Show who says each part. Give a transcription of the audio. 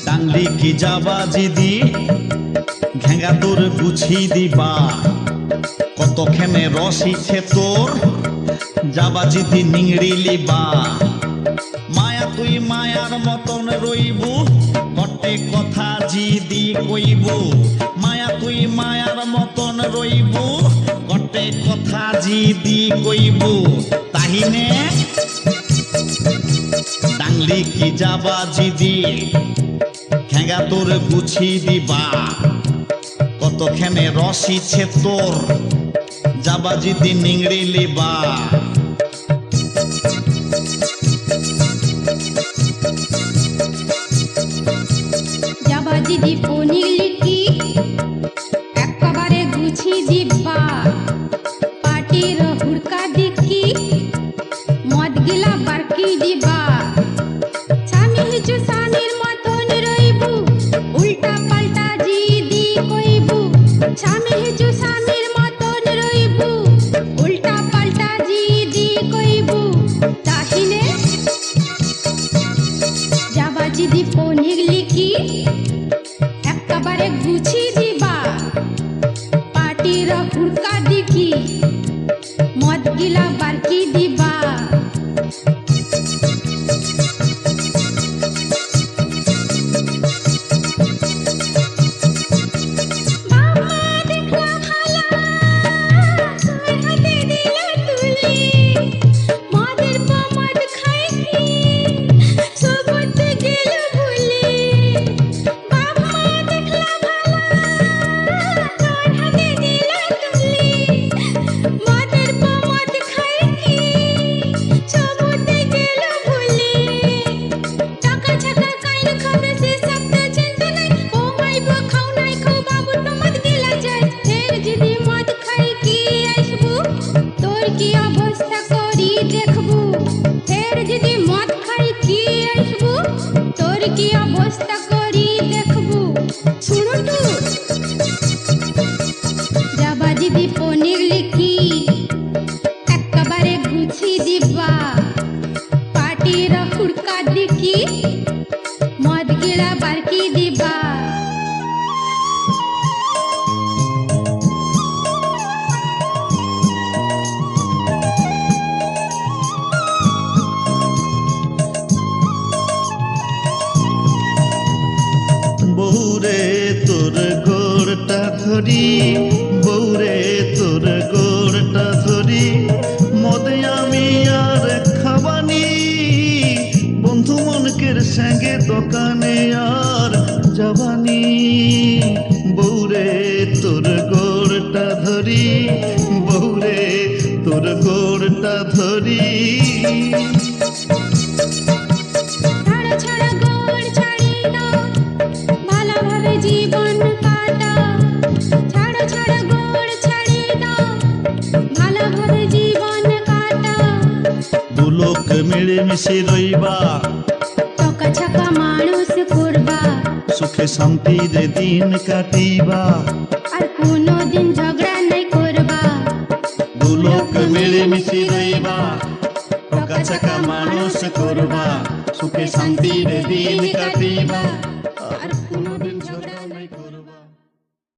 Speaker 1: ডাংলি কি যাবা জিদি ঘেঙ্গা তোর গুছি দিবা কতখানে রসিছে তোর যাবা জিদি নিংড়ি লিবা মায়া তুই মায়ার মতন রইবু কটে কথা জিদি কইবু মায়া তুই মায়ার মতন রইবু কটে কথা জিদি কইবু তাহিনে ডাংলি কি যাবা জিদি ঘেঙ্গা তোর গুছি দিবা কতখানে রসিছে তোর যাবা জিদি নিংড়ি লিবা
Speaker 2: যাবা জিদি পনিলি কি একবারে গুছি দিবা পাটির হুড়কা দিকি মদ গিলা বারকি দিবা স্বামী হিজু স্বামীর মতন রইবু উল্টা পাল্টা জিদি কইবু স্বামী হিজু স্বামীর মতন রইবু উল্টা পাল্টা জিদি কইবু তাহিনে যাবা জিদি পনিলি কি একবারে গুছি দিবা পাটির হুড়কা দিকি মদ গিলা বারকি দিবা কি অবস্থা করি দেখবু শুনুটু যাবা জিদি পনির লিখি একবারে গুছি দিবা পাটির হুড়কা দিকি মদ গিলা বারকি দিবা
Speaker 1: বৌরে তোর গোড়টা ধরি বৌরে তোর গোড়টা ধরি মদে আমি আর খাবানি বন্ধু মনকের সঙ্গে দোকানে আর যাবানি বৌরে তোর গোড়টা ধরি বৌরে তোর গোড়টা ধরি
Speaker 2: জীবন কাটা ছাড়ো ছাড়ো গোড় ছাড়ি দাও ভালোভাবে জীবন কাটা
Speaker 1: দুলোক মিলেমিশে রইবা
Speaker 2: টকা ছাকা মানুষ করবা
Speaker 1: সুখে শান্তির দিন কাটিবা